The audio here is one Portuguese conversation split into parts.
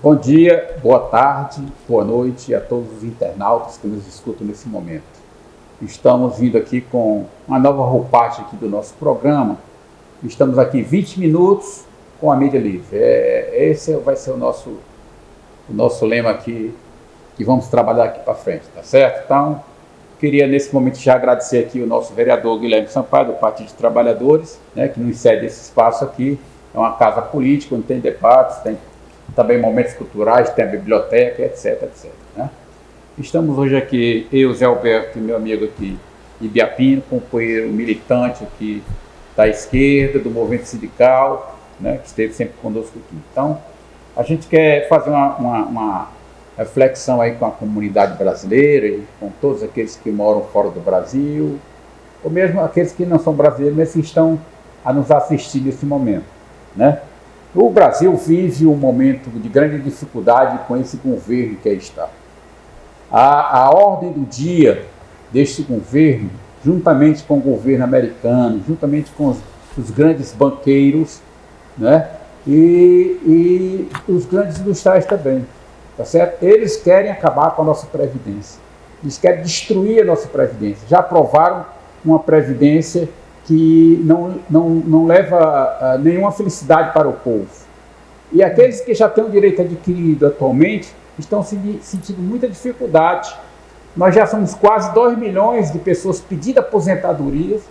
Bom dia, boa tarde, boa noite a todos os internautas que nos escutam nesse momento. Estamos vindo aqui com uma nova roupagem aqui do nosso programa. Estamos aqui 20 minutos com a mídia livre. Esse vai ser o nosso lema aqui, que vamos trabalhar aqui para frente, tá certo? Então, queria nesse momento já agradecer aqui o nosso vereador Guilherme Sampaio, do Partido dos Trabalhadores, né, que nos cede esse espaço aqui. É uma casa política, onde tem debates, tem também momentos culturais, tem a biblioteca, etc, etc. Né? Estamos hoje aqui, eu, Zé Alberto, e meu amigo aqui, Ibiapino, companheiro militante aqui da esquerda, do movimento sindical, né, que esteve sempre conosco aqui. Então, a gente quer fazer uma reflexão aí com a comunidade brasileira e com todos aqueles que moram fora do Brasil, ou mesmo aqueles que não são brasileiros, mas que estão a nos assistir nesse momento, né? O Brasil vive um momento de grande dificuldade com esse governo que aí está. A ordem do dia deste governo, juntamente com o governo americano, juntamente com os grandes banqueiros, né, e os grandes industriais também, tá certo? Eles querem acabar com a nossa previdência. Eles querem destruir a nossa previdência. Já aprovaram uma previdência que não leva nenhuma felicidade para o povo. E aqueles que já têm o direito adquirido atualmente estão sentindo muita dificuldade. Nós já somos quase 2 milhões de pessoas pedindo aposentadorias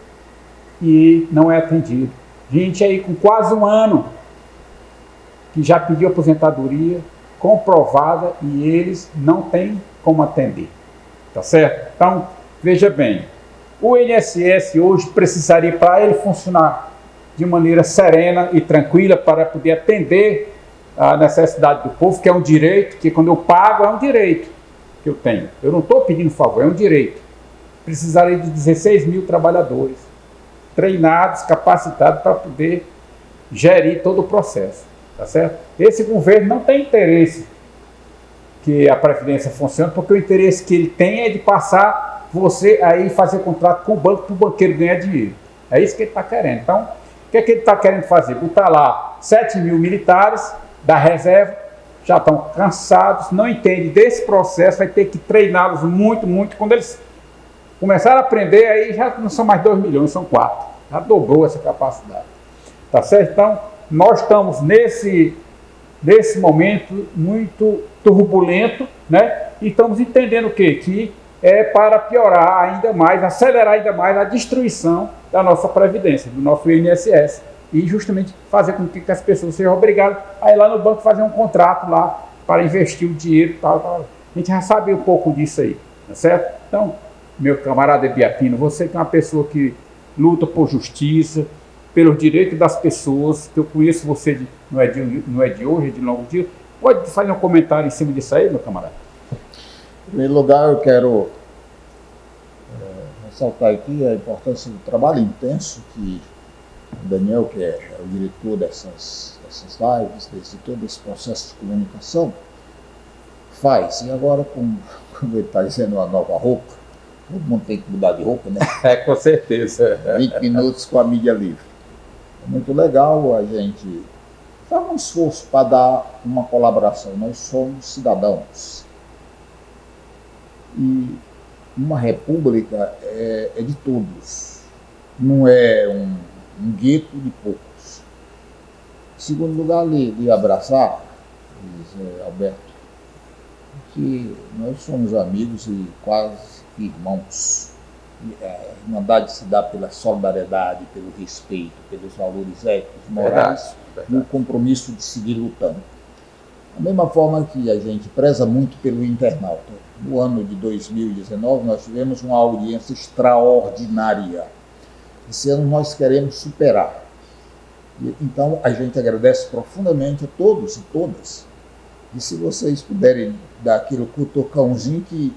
e não é atendido. Gente aí com quase um ano que já pediu aposentadoria comprovada e eles não têm como atender. Tá certo? Então, veja bem, o INSS hoje precisaria, para ele funcionar de maneira serena e tranquila, para poder atender a necessidade do povo, que é um direito, que quando eu pago é um direito que eu tenho. Eu não estou pedindo favor, é um direito. Precisaria de 16 mil trabalhadores, treinados, capacitados para poder gerir todo o processo. Tá certo? Esse governo não tem interesse que a Previdência funcione, porque o interesse que ele tem é de passar você aí fazer contrato com o banco para o banqueiro ganhar dinheiro. É isso que ele está querendo. Então, o que é que ele está querendo fazer? Botar lá 7 mil militares da reserva, já estão cansados, não entendem desse processo, vai ter que treiná-los muito, muito. Quando eles começarem a aprender, aí já não são mais 2 milhões, são 4. Já dobrou essa capacidade. Tá certo? Então, nós estamos nesse momento muito turbulento, né? E estamos entendendo o quê? Que é para piorar ainda mais, acelerar ainda mais a destruição da nossa Previdência, do nosso INSS, e justamente fazer com que as pessoas sejam obrigadas a ir lá no banco fazer um contrato lá para investir o dinheiro e tal. A gente já sabe um pouco disso aí, tá certo? Então, meu camarada Ibiapino, você que é uma pessoa que luta por justiça, pelos direitos das pessoas, que eu conheço você, não é de hoje, é de longo dia, pode fazer um comentário em cima disso aí, meu camarada? Em primeiro lugar, eu quero ressaltar aqui a importância do trabalho intenso que o Daniel, que é o diretor dessas lives, de todo esse processo de comunicação, faz. E agora, como ele está dizendo, uma nova roupa, todo mundo tem que mudar de roupa, né? Com certeza. 20 minutos com a mídia livre. É muito legal a gente fazer um esforço para dar uma colaboração. Nós somos cidadãos. E uma república é de todos, não é um gueto de poucos. Em segundo lugar, lhe abraçar, Zé Alberto, que nós somos amigos e quase irmãos. A irmandade se dá pela solidariedade, pelo respeito, pelos valores éticos, morais, e o compromisso de seguir lutando. Da mesma forma que a gente preza muito pelo internauta. No ano de 2019, nós tivemos uma audiência extraordinária. Esse ano nós queremos superar. Então, a gente agradece profundamente a todos e todas. E se vocês puderem dar aquele cutucãozinho que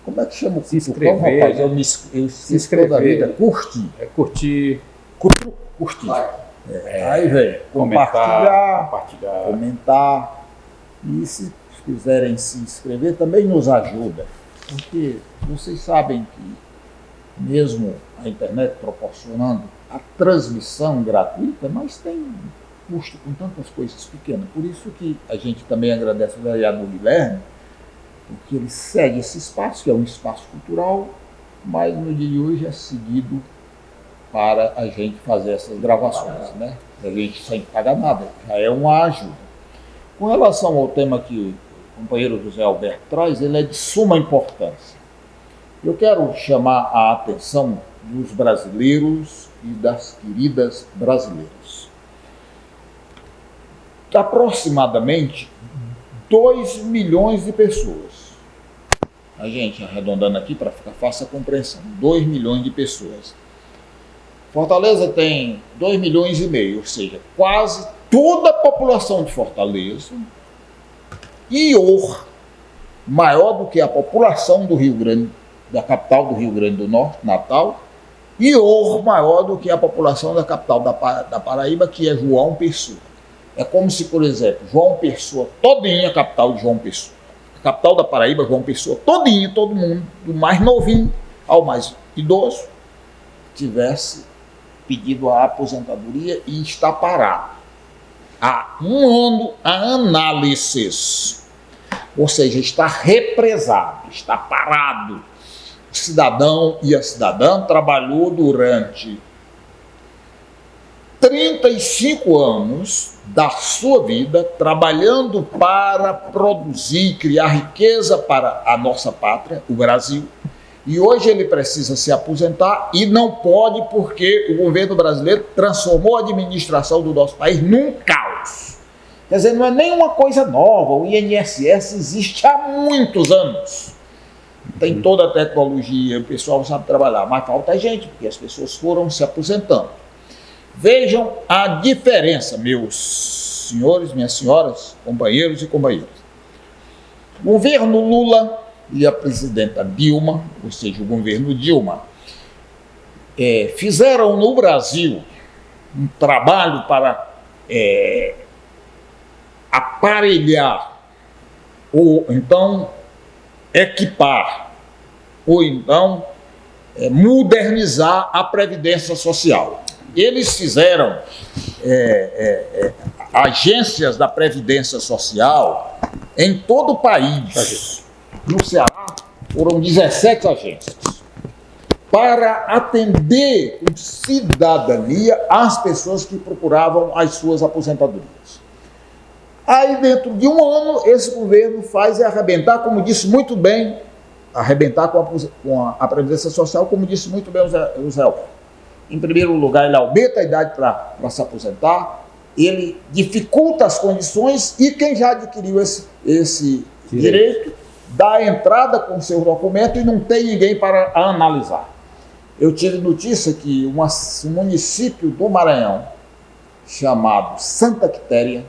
como é que chama o se inscrever, rapaz? Eu esqueci toda a vida. Curtir. Curtir. Aí, velho, compartilhar, comentar. E se quiserem se inscrever, também nos ajuda. Porque vocês sabem que, mesmo a internet proporcionando a transmissão gratuita, mas tem custa com tantas coisas pequenas. Por isso que a gente também agradece ao vereador Guilherme, porque ele segue esse espaço, que é um espaço cultural, mas no dia de hoje é seguido para a gente fazer essas gravações, né? A gente sem pagar nada, já é uma ajuda. Com relação ao tema que o companheiro José Alberto traz, ele é de suma importância. Eu quero chamar a atenção dos brasileiros e das queridas brasileiras. Aproximadamente 2 milhões de pessoas. A gente arredondando aqui para ficar fácil a compreensão. 2 milhões de pessoas. Fortaleza tem 2 milhões e meio, ou seja, quase toda a população de Fortaleza, e maior do que a população do Rio Grande, da capital do Rio Grande do Norte, Natal, e maior do que a população da capital da Paraíba, que é João Pessoa. É como se, por exemplo, João Pessoa, todinha a capital de João Pessoa, a capital da Paraíba, João Pessoa, todinha, todo mundo, do mais novinho ao mais idoso, tivesse pedido a aposentadoria e está parado há um ano a análises, ou seja, está represado, está parado. O cidadão e a cidadã trabalhou durante 35 anos da sua vida trabalhando para produzir, criar riqueza para a nossa pátria, o Brasil. E hoje ele precisa se aposentar e não pode porque o governo brasileiro transformou a administração do nosso país num caos. Quer dizer, não é nenhuma coisa nova, o INSS existe há muitos anos. Tem toda a tecnologia, o pessoal sabe trabalhar, mas falta gente, porque as pessoas foram se aposentando. Vejam a diferença, meus senhores, minhas senhoras, companheiros e companheiras. O governo Lula e a presidenta Dilma, ou seja, o governo Dilma, fizeram no Brasil um trabalho para aparelhar, ou então equipar, ou então modernizar a Previdência Social. Eles fizeram agências da Previdência Social em todo o país. No Ceará, foram 17 agências para atender com cidadania as pessoas que procuravam as suas aposentadorias. Aí, dentro de um ano, esse governo faz arrebentar, como disse muito bem, arrebentar com a Previdência Social, como disse muito bem o Zé Alberto. Em primeiro lugar, ele aumenta a idade para se aposentar, ele dificulta as condições e quem já adquiriu esse direito dá entrada com seu documento e não tem ninguém para analisar. Eu tive notícia que um município do Maranhão, chamado Santa Quitéria,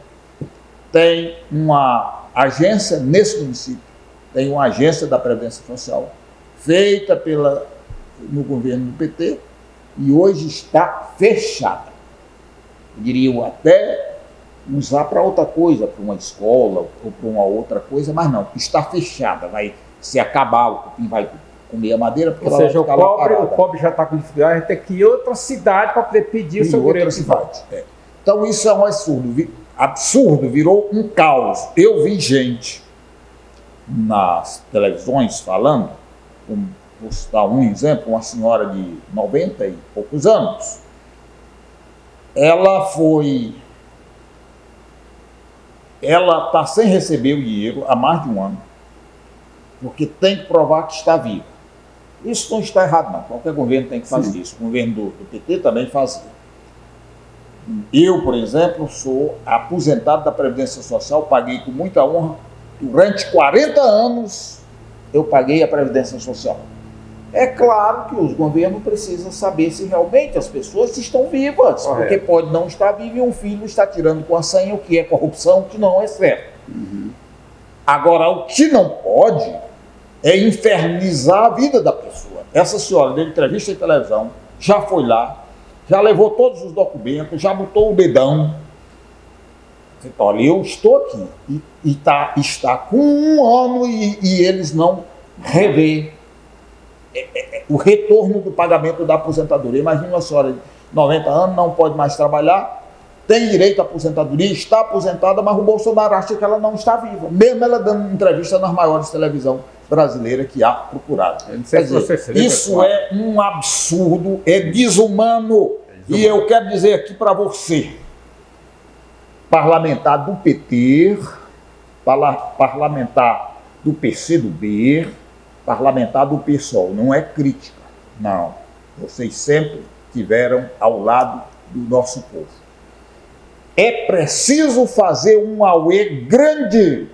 tem uma agência nesse município, tem uma agência da Previdência Social, feita no governo do PT, e hoje está fechada. Eu diria até usar para outra coisa, para uma escola ou para uma outra coisa, mas não, está fechada, vai se acabar, o cupim vai comer a madeira, porque ou seja, o pobre já está com dificuldade, vai ter que ir a outra cidade para poder pedir o seu direito de volta. Então isso é um absurdo, virou um caos. Eu vi gente nas televisões falando, vou citar um exemplo, uma senhora de 90 e poucos anos, ela está sem receber o dinheiro há mais de um ano, porque tem que provar que está viva. Isso não está errado, não. Qualquer governo tem que fazer isso. O governo do PT também fazia. Eu, por exemplo, sou aposentado da Previdência Social, paguei com muita honra. Durante 40 anos, eu paguei a Previdência Social. É claro que os governos precisam saber se realmente as pessoas estão vivas, porque pode não estar vivo e um filho está tirando com a senha, o que é corrupção, o que não é certo. Agora, o que não pode é infernizar a vida da pessoa. Essa senhora deu entrevista em televisão, já foi lá, já levou todos os documentos, já botou o dedão. Olha, eu estou aqui e está com um ano e eles não revêem o retorno do pagamento da aposentadoria. Imagina uma senhora de 90 anos, não pode mais trabalhar, tem direito à aposentadoria, está aposentada, mas o Bolsonaro acha que ela não está viva, mesmo ela dando entrevista nas maiores televisões brasileiras que há procurado. Quer dizer, isso é um absurdo, é desumano. E eu quero dizer aqui para você, parlamentar do PT, parlamentar do PCdoB, parlamentar do PSOL, não é crítica, não. Vocês sempre estiveram ao lado do nosso povo. É preciso fazer um auê grande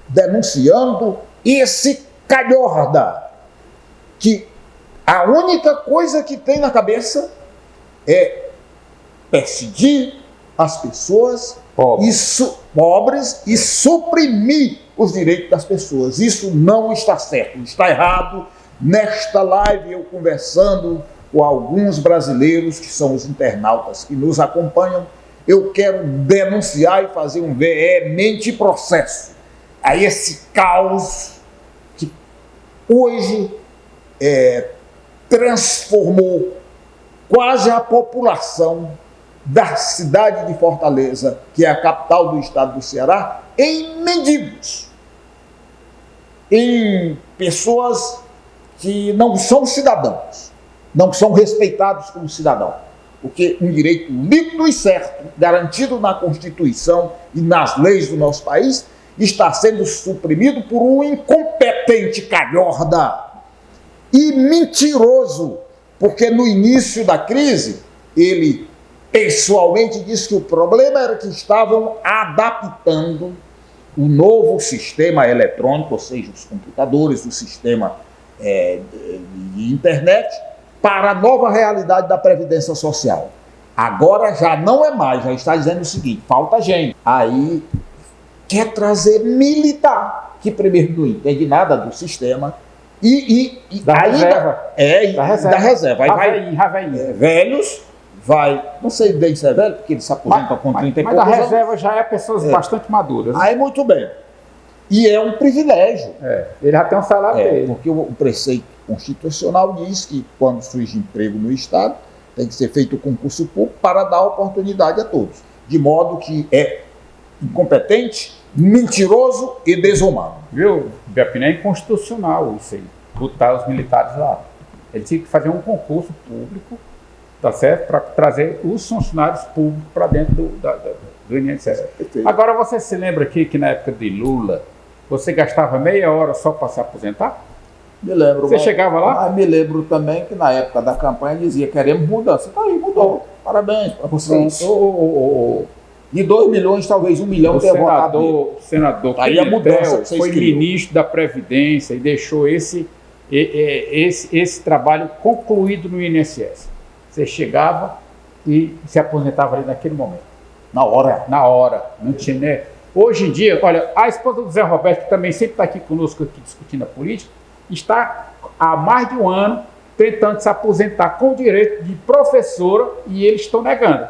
denunciando esse calhorda, que a única coisa que tem na cabeça é perseguir as pessoas pobres e suprimir os direitos das pessoas. Isso não está certo, está errado. Nesta live, eu conversando com alguns brasileiros que são os internautas que nos acompanham, eu quero denunciar e fazer um veemente processo a esse caos que hoje transformou quase a população da cidade de Fortaleza, que é a capital do estado do Ceará, em mendigos, em pessoas que não são cidadãos, não são respeitados como cidadão, porque um direito líquido e certo, garantido na Constituição e nas leis do nosso país, está sendo suprimido por um incompetente calhorda e mentiroso, porque no início da crise, ele pessoalmente disse que o problema era que estavam adaptando o novo sistema eletrônico, ou seja, os computadores, o sistema de internet, para a nova realidade da Previdência Social. Agora já não é mais, já está dizendo o seguinte, falta gente. Aí quer trazer militar, que primeiro não entende nada do sistema, da reserva. Da reserva. Aí velhos, não sei bem se é velho, porque ele se aposenta com 30 e poucos anos. Mas a reserva já é pessoas bastante maduras. Aí muito bem. E é um privilégio. Ele já tem um salário dele. Porque o preceito constitucional diz que quando surge emprego no Estado, tem que ser feito o concurso público para dar oportunidade a todos. De modo que é incompetente, mentiroso e desumano. Viu, Biapina? É inconstitucional isso aí, botar os militares lá. Ele tinha que fazer um concurso público, tá certo? Para trazer os funcionários públicos para dentro do INSS. Agora, você se lembra aqui que na época de Lula, você gastava meia hora só para se aposentar? Me lembro. Você chegava lá? Me lembro também que na época da campanha dizia, queremos mudança. Tá aí, mudou. Parabéns para vocês. De 2 milhões, talvez 1 milhão tenha votado. O senador aí a mudança que foi ministro da Previdência e deixou esse trabalho concluído no INSS. Você chegava e se aposentava ali naquele momento. Na hora. Não tinha, né? Hoje em dia, olha, a esposa do Zé Roberto, que também sempre está aqui conosco aqui, discutindo a política, está há mais de um ano tentando se aposentar com direito de professora e eles estão negando.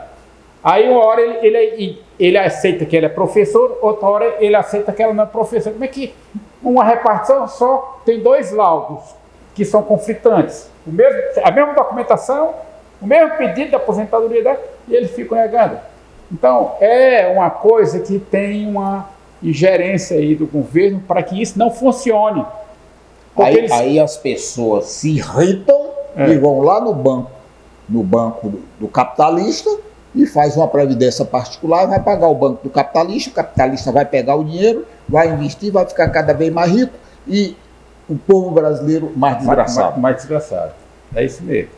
Aí uma hora ele aceita que ela é professor, outra hora ele aceita que ela não é professora. Como é que uma repartição só tem 2 laudos que são conflitantes? A mesma documentação, o mesmo pedido de aposentadoria dela, e eles ficam negando. Então, é uma coisa que tem uma ingerência aí do governo para que isso não funcione. Aí as pessoas se irritam e vão lá no banco do capitalista e faz uma previdência particular, vai pagar o banco do capitalista, o capitalista vai pegar o dinheiro, vai investir, vai ficar cada vez mais rico e o povo brasileiro mais desgraçado. Mais desgraçado. É isso mesmo.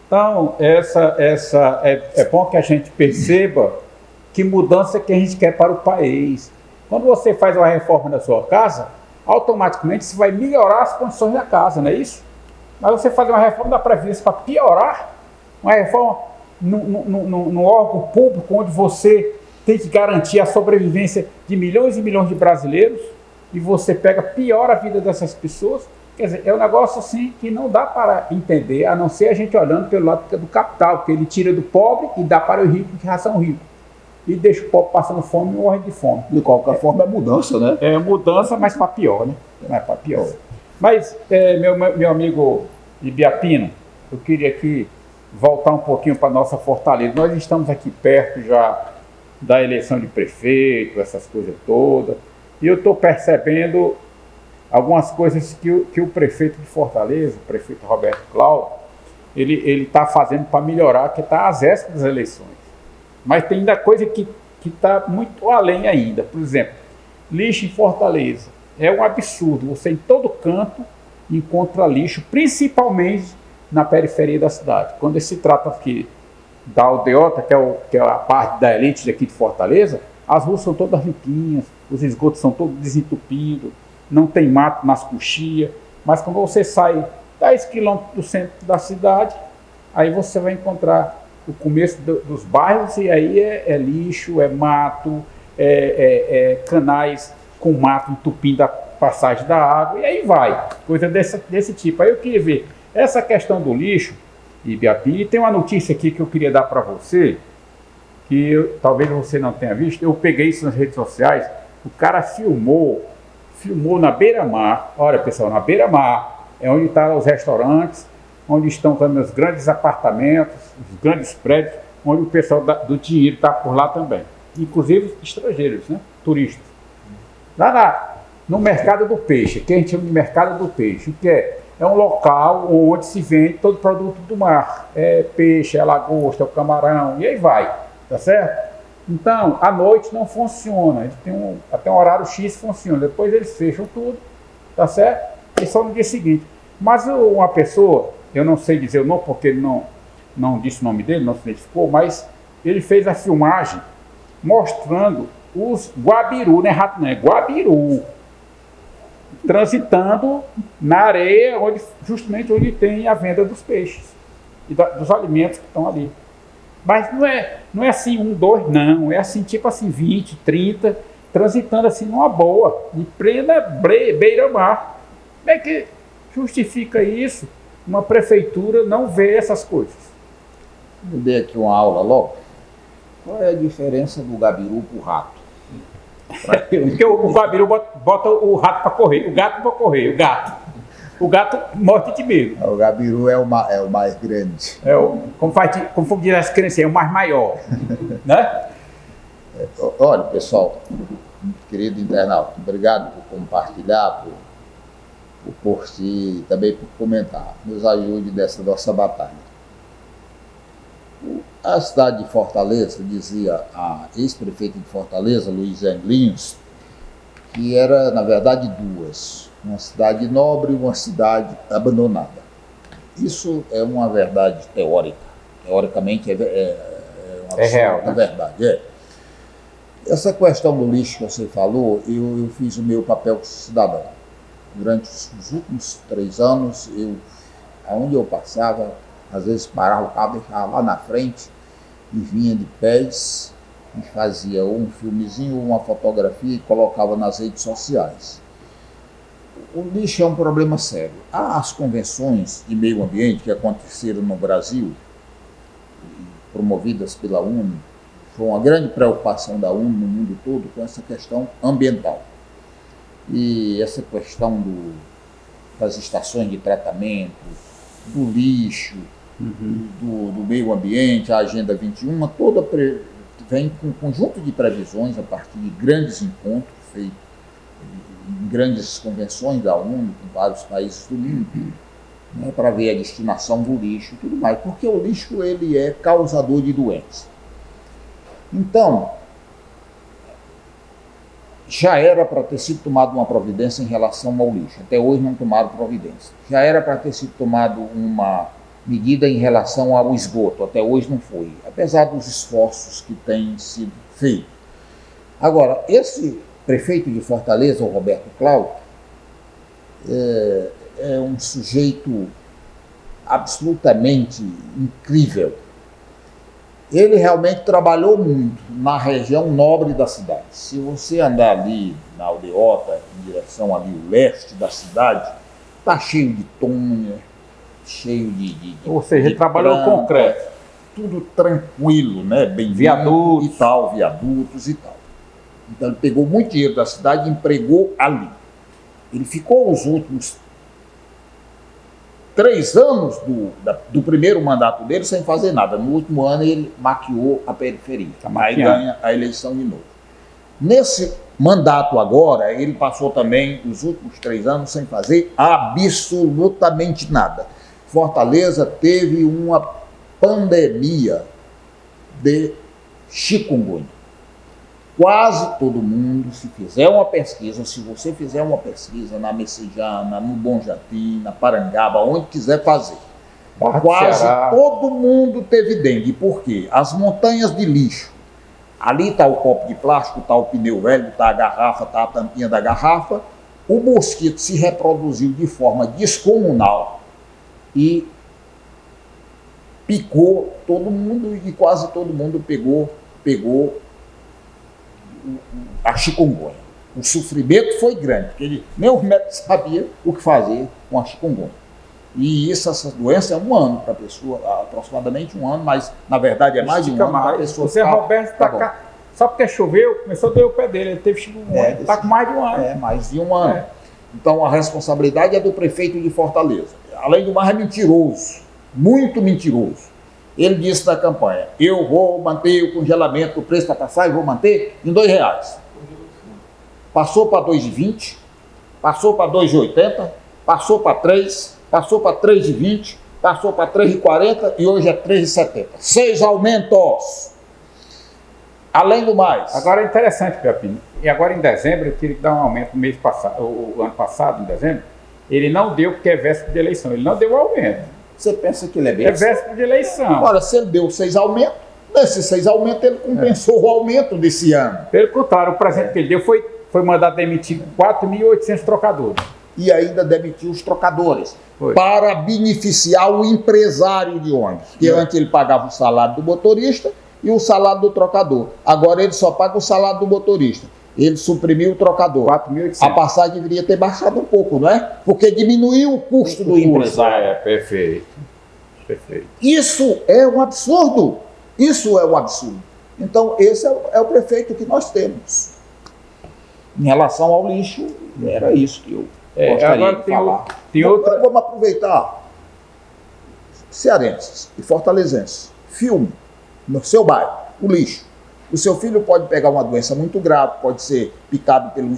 Então, é bom que a gente perceba que mudança que a gente quer para o país. Quando você faz uma reforma na sua casa, automaticamente você vai melhorar as condições da casa, não é isso? Mas você fazer uma reforma da Previdência para piorar, uma reforma num órgão público onde você tem que garantir a sobrevivência de milhões e milhões de brasileiros e você piora a vida dessas pessoas, quer dizer, é um negócio assim que não dá para entender, a não ser a gente olhando pelo lado do capital, porque ele tira do pobre e dá para o rico, que já são ricos, e deixa o pobre passando fome e morrendo de fome. De qualquer forma é mudança, né? É mudança, mas para pior, né? Mas para pior. Mas, meu amigo Ibiapino, eu queria aqui voltar um pouquinho para a nossa Fortaleza. Nós estamos aqui perto já da eleição de prefeito, essas coisas todas. E eu estou percebendo algumas coisas que o prefeito de Fortaleza, o prefeito Roberto Cláudio, ele está fazendo para melhorar, que está às vésperas das eleições. Mas tem ainda coisa que está muito além ainda. Por exemplo, lixo em Fortaleza. É um absurdo. Você em todo canto encontra lixo, principalmente na periferia da cidade. Quando se trata aqui da aldeota, que é a parte da elite daqui de Fortaleza, as ruas são todas limpinhas, os esgotos são todos desentupidos, não tem mato nas coxias, mas quando você sai 10 quilômetros do centro da cidade, aí você vai encontrar o começo dos bairros, e aí é lixo, é mato, canais com mato entupindo a passagem da água, e aí vai, coisa desse tipo. Aí eu queria ver essa questão do lixo, e tem uma notícia aqui que eu queria dar para você, que talvez você não tenha visto. Eu peguei isso nas redes sociais. O cara filmou na beira-mar. Olha, pessoal, na beira-mar é onde estão os restaurantes, onde estão também os grandes apartamentos, os grandes prédios, onde o pessoal do dinheiro está por lá também, inclusive estrangeiros, né? Turistas. Lá no mercado do peixe, que a gente chama de mercado do peixe, que é um local onde se vende todo produto do mar. É peixe, é lagosta, é o camarão, e aí vai, tá certo? Então, à noite não funciona, eles têm até um horário X funciona, depois eles fecham tudo, tá certo? E só no dia seguinte. Mas uma pessoa, eu não sei dizer o nome, porque ele não disse o nome dele, não se identificou, mas ele fez a filmagem mostrando os guabiru, não é rato não, é guabiru, transitando na areia, justamente onde tem a venda dos peixes e dos alimentos que estão ali. Mas não é assim 1, 2, não, é assim tipo assim 20, 30, transitando assim numa boa, em plena beira-mar. Como é que justifica isso? Uma prefeitura não vê essas coisas. Eu dei aqui uma aula logo. Qual é a diferença do gabiru para o rato? Porque o gabiru bota o rato para correr, o gato para correr, o gato morre de medo. O gabiru é o mais grande. Como diz as crianças, é o mais maior. Né? Olha, pessoal, querido internauta, obrigado por compartilhar, por curtir e também por comentar. Nos ajude dessa nossa batalha. A cidade de Fortaleza, dizia a ex-prefeita de Fortaleza, Luísa Anglinhos, que era, na verdade, duas. Uma cidade nobre e uma cidade abandonada. Isso é uma verdade teórica. Teoricamente uma absoluta real, né? Verdade. Essa questão do lixo que você falou, eu fiz o meu papel como cidadão. Durante os últimos 3 anos, aonde eu passava, às vezes parava o carro, deixava lá na frente e vinha de pés e fazia ou um filmezinho ou uma fotografia e colocava nas redes sociais. O lixo é um problema sério. As convenções de meio ambiente que aconteceram no Brasil, promovidas pela ONU, foi uma grande preocupação da ONU no mundo todo com essa questão ambiental. E essa questão das estações de tratamento, do lixo, do meio ambiente, a Agenda 21, toda vem com um conjunto de previsões a partir de grandes encontros feitos em grandes convenções da ONU, com vários países do mundo, né, para ver a destinação do lixo e tudo mais, porque o lixo ele é causador de doença. Então, já era para ter sido tomada uma providência em relação ao lixo. Até hoje não tomaram providência. Já era para ter sido tomada uma medida em relação ao esgoto. Até hoje não foi, apesar dos esforços que têm sido feitos. Agora, esse prefeito de Fortaleza, o Roberto Cláudio, é um sujeito absolutamente incrível. Ele realmente trabalhou muito na região nobre da cidade. Se você andar ali na aldeota, em direção ali ao leste da cidade, está cheio de tonha, cheio de ou seja, ele trabalhou concreto. Tudo tranquilo, né? Bem viadutos e tal, viadutos e tal. Então ele pegou muito dinheiro da cidade e empregou ali. Ele ficou os últimos 3 anos do primeiro mandato dele sem fazer nada. No último ano ele maquiou a periferia. Aí ganha a eleição de novo. Nesse mandato agora, ele passou também os últimos 3 anos sem fazer absolutamente nada. Fortaleza teve uma pandemia de chikungunya. Quase todo mundo, se fizer uma pesquisa, se você fizer uma pesquisa na Messejana, no Bom Jardim, na Parangaba, onde quiser fazer, quase todo mundo teve dengue. Por quê? As montanhas de lixo, ali está o copo de plástico, está o pneu velho, está a garrafa, está a tampinha da garrafa, o mosquito se reproduziu de forma descomunal e picou todo mundo e quase todo mundo pegou a chikungunya. O sofrimento foi grande, porque nem os médicos sabiam o que fazer com a chikungunya. E essa doença é 1 ano para a pessoa, aproximadamente 1 ano, mas na verdade é mais de 1 ano para a pessoa. Você, Roberto, está cá. Só porque choveu, começou a doer o pé dele, ele teve chikungunya, está com mais de 1 ano. É, mais de 1 ano. Então a responsabilidade é do prefeito de Fortaleza. Além do mais, é mentiroso, muito mentiroso. Ele disse na campanha: eu vou manter o congelamento do preço da passagem, vou manter em R$2. Passou para 2,20, passou para 2,80, passou para 3, passou para 3,20, passou para 3,40 e hoje é 3,70. 6 aumentos. Além do mais. Agora é interessante, Pepino. E agora em dezembro, ele teve que dar um aumento no mês passado, o ano passado, em dezembro. Ele não deu porque é véspera de eleição, ele não deu o aumento. Você pensa que ele é bem? É véspera de eleição. Agora, se ele deu 6 aumentos, nesses 6 aumentos ele compensou o aumento desse ano. Pelo contrário, o presente que ele deu foi mandado demitir 4.800 trocadores. E ainda demitiu os trocadores. Para beneficiar o empresário de ônibus. Que antes ele pagava o salário do motorista e o salário do trocador. Agora ele só paga o salário do motorista. Ele suprimiu o trocador. 4.800. A passagem deveria ter baixado um pouco, não é? Porque diminuiu o custo do empresário. Perfeito. Perfeito. Isso é um absurdo. Isso é um absurdo. Então, esse é o prefeito que nós temos. Em relação ao lixo, era isso que eu gostaria de falar. Tem outra... Vamos aproveitar. Cearenses e fortalezenses, filme no seu bairro, o lixo. O seu filho pode pegar uma doença muito grave, pode ser picado por um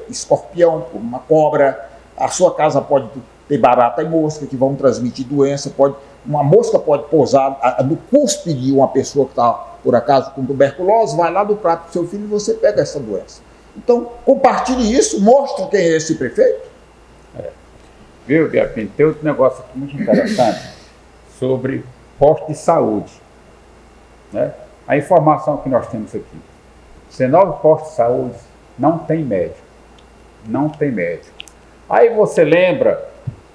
escorpião, por uma cobra. A sua casa pode ter barata e mosca que vão transmitir doença. Uma mosca pode pousar no cuspe de uma pessoa que está, por acaso, com tuberculose, vai lá no prato do seu filho e você pega essa doença. Então, compartilhe isso, mostre quem é esse prefeito. Viu, Biapino? Tem outro negócio aqui muito interessante sobre posto de saúde, né? A informação que nós temos aqui: 19 postos de saúde não tem médico. Não tem médico. Aí você lembra,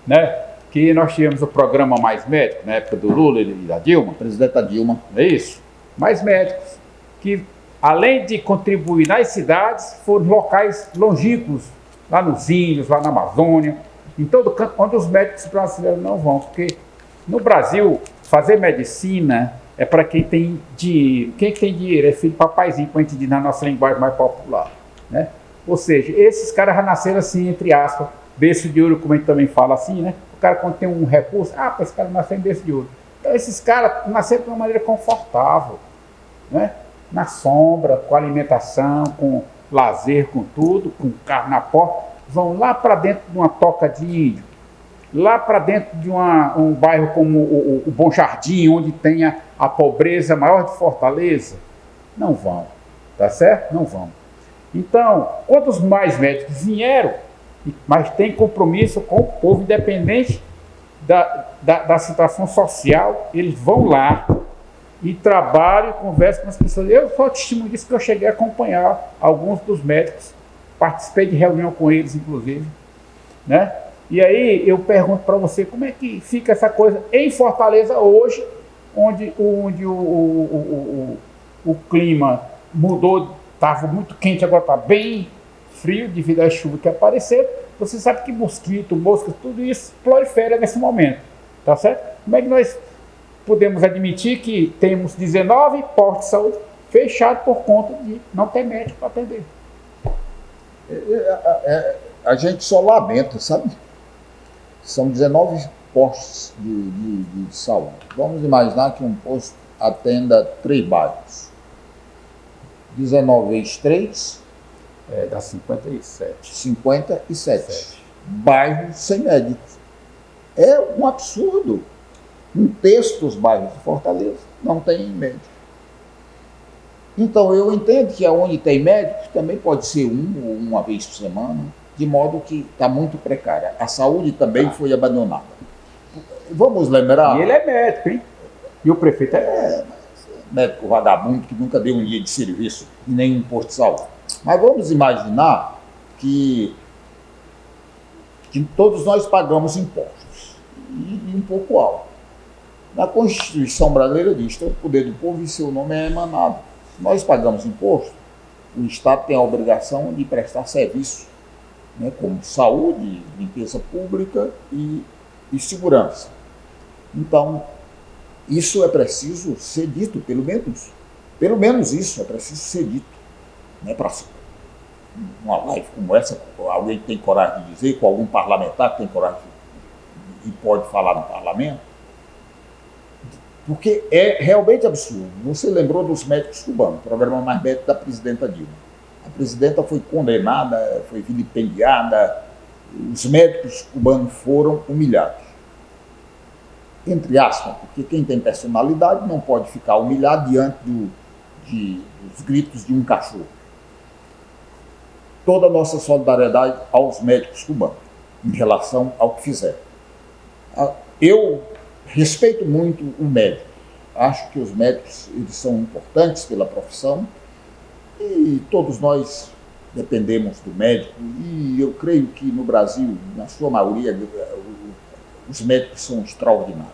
né, que nós tivemos o programa Mais Médico, na época do Lula e da Dilma. Presidenta Dilma. É isso? Mais médicos, que além de contribuir nas cidades, foram locais longínquos, lá nos índios, lá na Amazônia, em todo canto, onde os médicos brasileiros não vão. Porque no Brasil, fazer medicina é para quem tem dinheiro. Quem tem dinheiro é filho de papaizinho, como a gente diz na nossa linguagem mais popular, né? Ou seja, esses caras já nasceram assim, entre aspas, berço de ouro, como a gente também fala assim, né? O cara, quando tem um recurso, esse cara nasceu em berço de ouro. Então esses caras nasceram de uma maneira confortável, né? Na sombra, com alimentação, com lazer, com tudo, com carro na porta, vão lá para dentro de uma toca de índio, lá para dentro de um bairro como o Bom Jardim, onde tem a pobreza maior de Fortaleza. Não vão, tá certo? Não vão. Então, quantos mais médicos vieram, mas tem compromisso com o povo, independente da situação social, eles vão lá e trabalham e conversam com as pessoas. Eu sou testemunho disso, que eu cheguei a acompanhar alguns dos médicos, participei de reunião com eles, inclusive, né? E aí eu pergunto para você, como é que fica essa coisa em Fortaleza hoje, onde o clima mudou, estava muito quente, agora está bem frio devido à chuva que apareceu. Você sabe que mosquito, moscas, tudo isso prolifera nesse momento, tá certo? Como é que nós podemos admitir que temos 19 postos de saúde fechados por conta de não ter médico para atender? A gente só lamenta, sabe? São 19 postos de saúde. Vamos imaginar que um posto atenda 3 bairros. 19 vezes 3, Dá 57. 57. Bairros sem médicos. É um absurdo. Um terço dos bairros de Fortaleza não tem médico. Então, eu entendo que onde tem médico também pode ser uma vez por semana, de modo que está muito precária. A saúde também foi abandonada. Vamos lembrar... E ele é médico, hein? E o prefeito é médico. Médico vagabundo que nunca deu um dia de serviço em nenhum posto de saúde. Mas vamos imaginar que todos nós pagamos impostos, e um pouco alto. Na Constituição brasileira diz que o poder do povo e seu nome é emanado. Nós pagamos imposto, o Estado tem a obrigação de prestar serviço, né, como saúde, limpeza pública e segurança. Então, isso é preciso ser dito, pelo menos isso é preciso ser dito. Né, para uma live como essa, alguém tem coragem de dizer, com algum parlamentar que tem coragem e pode falar no parlamento, porque é realmente absurdo. Você lembrou dos médicos cubanos, o programa Mais Médico da presidenta Dilma. A presidenta foi condenada, foi vilipendiada, os médicos cubanos foram humilhados. Entre aspas, porque quem tem personalidade não pode ficar humilhado diante dos gritos de um cachorro. Toda a nossa solidariedade aos médicos cubanos, em relação ao que fizeram. Eu respeito muito o médico. Acho que os médicos eles são importantes pela profissão e todos nós dependemos do médico. E eu creio que no Brasil, na sua maioria, os médicos são extraordinários.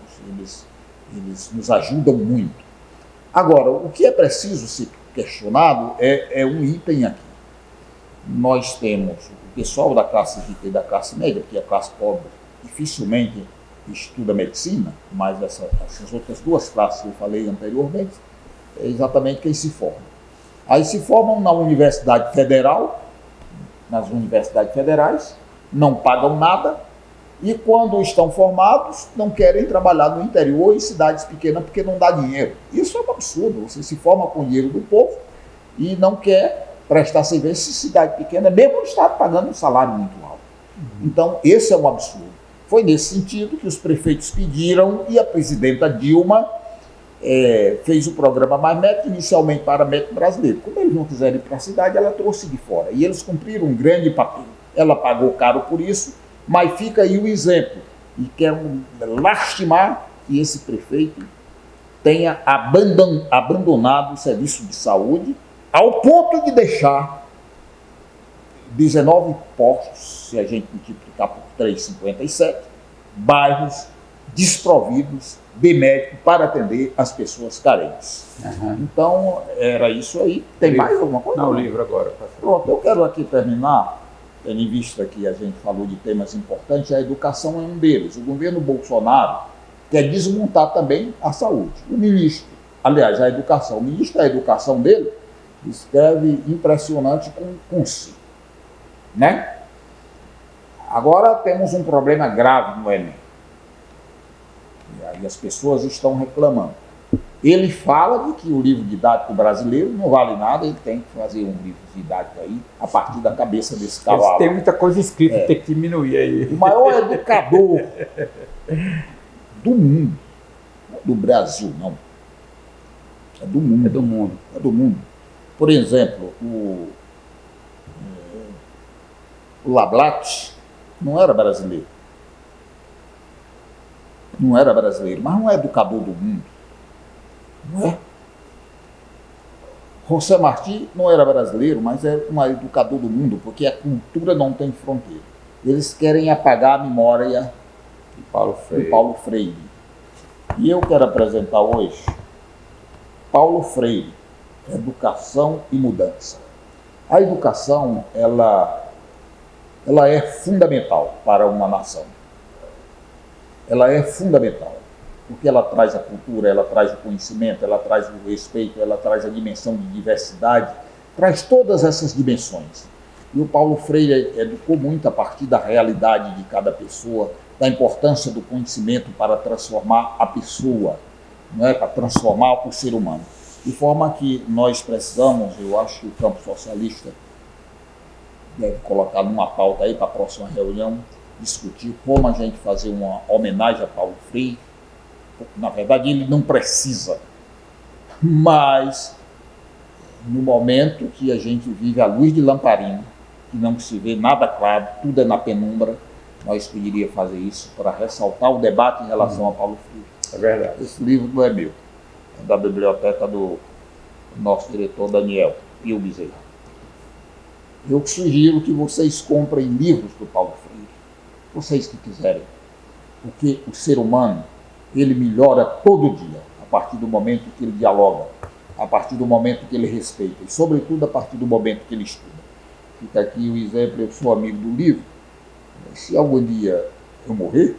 Eles nos ajudam muito. Agora, o que é preciso ser questionado é um item aqui. Nós temos o pessoal da classe rica e da classe média, porque a classe pobre dificilmente estuda medicina, mas essas outras duas classes que eu falei anteriormente, é exatamente quem se forma. Aí se formam na Universidade Federal, nas universidades federais, não pagam nada, e quando estão formados, não querem trabalhar no interior em cidades pequenas porque não dá dinheiro. Isso é um absurdo, você se forma com o dinheiro do povo e não quer prestar serviço em cidade pequena, mesmo o Estado pagando um salário muito alto. Então, esse é um absurdo. Foi nesse sentido que os prefeitos pediram e a presidenta Dilma fez o programa Mais Médico, inicialmente para médico brasileiro. Como eles não quiserem ir para a cidade, ela trouxe de fora. E eles cumpriram um grande papel. Ela pagou caro por isso, mas fica aí o exemplo. E quero lastimar que esse prefeito tenha abandonado o serviço de saúde ao ponto de deixar 19 postos, se a gente multiplicar por 3,57, bairros desprovidos de médico para atender as pessoas carentes. Então, era isso aí. Tem mais alguma coisa? Não, o livro agora. Pronto, eu quero aqui terminar, tendo em vista que a gente falou de temas importantes, a educação é um deles. O governo Bolsonaro quer desmontar também a saúde. O ministro, aliás, o ministro da educação dele escreve impressionante com si, né? Agora temos um problema grave no Enem. E aí as pessoas estão reclamando. Ele fala de que o livro didático brasileiro não vale nada, ele tem que fazer um livro didático aí a partir da cabeça desse cavalo. Tem muita coisa escrita, tem que diminuir aí. O maior educador do mundo, não é do Brasil, não. É do mundo. É do mundo. É do mundo. Por exemplo, o Lablat não era brasileiro. Não era brasileiro, mas não é educador do mundo. Não é? José Martí não era brasileiro, mas é um educador do mundo, porque a cultura não tem fronteira. Eles querem apagar a memória de Paulo Freire. E eu quero apresentar hoje Paulo Freire, Educação e Mudança. A educação, ela é fundamental para uma nação. Ela é fundamental, porque ela traz a cultura, ela traz o conhecimento, ela traz o respeito, ela traz a dimensão de diversidade, traz todas essas dimensões. E o Paulo Freire educou muito a partir da realidade de cada pessoa, da importância do conhecimento para transformar a pessoa, não é? Para transformar o ser humano. De forma que nós precisamos, eu acho que o campo socialista deve colocar numa pauta aí para a próxima reunião, discutir como a gente fazer uma homenagem a Paulo Freire. Na verdade, ele não precisa, mas no momento que a gente vive à luz de lamparina, que não se vê nada claro, tudo é na penumbra, nós poderíamos fazer isso para ressaltar o debate em relação a Paulo Freire. É verdade. Esse livro não é meu, é da biblioteca do nosso diretor Daniel Pio Bezerra. Eu sugiro que vocês comprem livros do Paulo Freire, vocês que quiserem, porque o ser humano, ele melhora todo dia, a partir do momento que ele dialoga, a partir do momento que ele respeita, e sobretudo a partir do momento que ele estuda. Fica aqui o exemplo, eu sou amigo do livro, se algum dia eu morrer,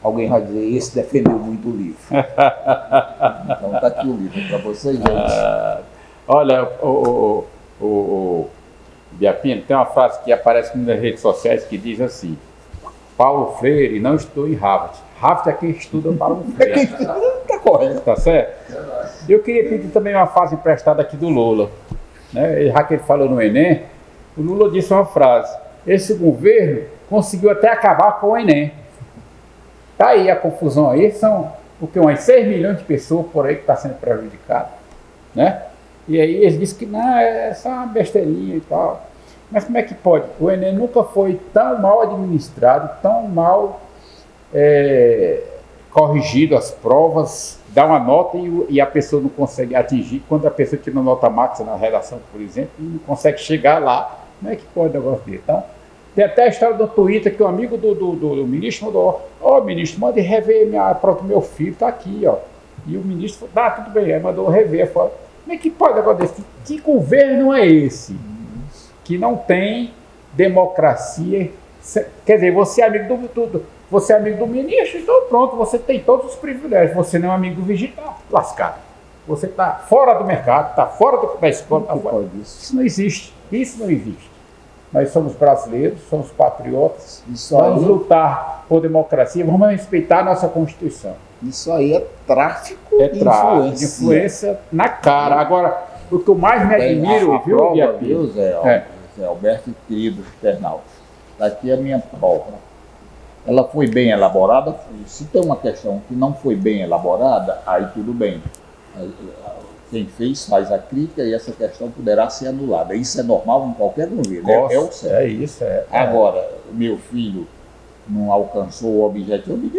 alguém vai dizer, esse defendeu muito o livro. Então está aqui o livro para vocês, gente. Olha, o Biapino, tem uma frase que aparece nas redes sociais que diz assim: Paulo Freire não estudou em Harvard. Harvard é quem estuda Paulo Freire. Está correto. Tá certo? Eu queria pedir também uma frase emprestada aqui do Lula. Né? Já que ele falou no Enem, o Lula disse uma frase: esse governo conseguiu até acabar com o Enem. Tá aí a confusão aí, são porque umas 6 milhões de pessoas por aí que estão sendo prejudicadas, né? E aí eles dizem que não, é só uma besteirinha e tal. Mas como é que pode? O Enem nunca foi tão mal administrado, tão mal corrigido as provas, dá uma nota e a pessoa não consegue atingir. Quando a pessoa tira uma nota máxima na redação, por exemplo, e não consegue chegar lá, como é que pode um negócio dele? Então, tem até a história do Twitter que um amigo do ministro mandou: ó, ministro, mande rever pronto, meu filho está aqui, ó. E o ministro falou: tudo bem, aí mandou rever. Falou: como é que pode um negócio desse? Que governo é esse? Que não tem democracia. Quer dizer, você é amigo você é amigo do ministro, então pronto, você tem todos os privilégios. Você não é amigo do vigília, tá lascado. Você está fora do mercado, está fora da escola. Tá fora. Isso não existe. Isso não existe. Nós somos brasileiros, somos patriotas, vamos lutar por democracia, vamos respeitar a nossa Constituição. Isso aí é tráfico de influência na cara. Agora, o que eu mais me admiro, viu, Zé Alberto, querido internauta, daqui é a minha prova. Ela foi bem elaborada? Se tem uma questão que não foi bem elaborada, aí tudo bem. Quem faz a crítica e essa questão poderá ser anulada. Isso é normal em qualquer governo. É o certo. É isso. Agora, meu filho não alcançou o objetivo,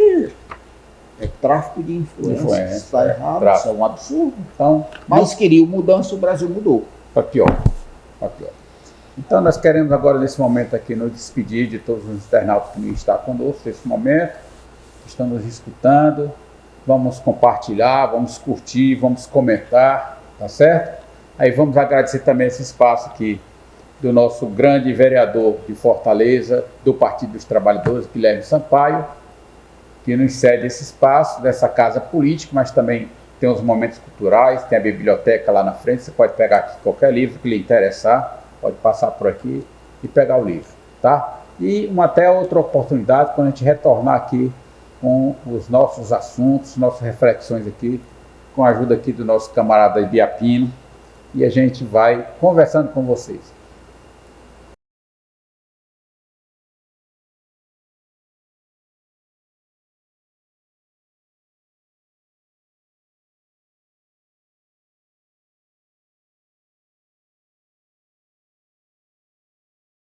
é tráfico de influência. Está errado, isso é um absurdo. Então, mas queria mudança, o Brasil mudou. Para pior. Então, nós queremos agora, nesse momento aqui, nos despedir de todos os internautas que estão conosco nesse momento, que estão nos escutando. Vamos compartilhar, vamos curtir, vamos comentar, tá certo? Aí vamos agradecer também esse espaço aqui do nosso grande vereador de Fortaleza, do Partido dos Trabalhadores, Guilherme Sampaio, que nos cede esse espaço dessa casa política, mas também tem os momentos culturais, tem a biblioteca lá na frente, você pode pegar aqui qualquer livro que lhe interessar, pode passar por aqui e pegar o livro, tá? E até outra oportunidade, quando a gente retornar aqui com os nossos assuntos, nossas reflexões aqui, com a ajuda aqui do nosso camarada Biapino, e a gente vai conversando com vocês.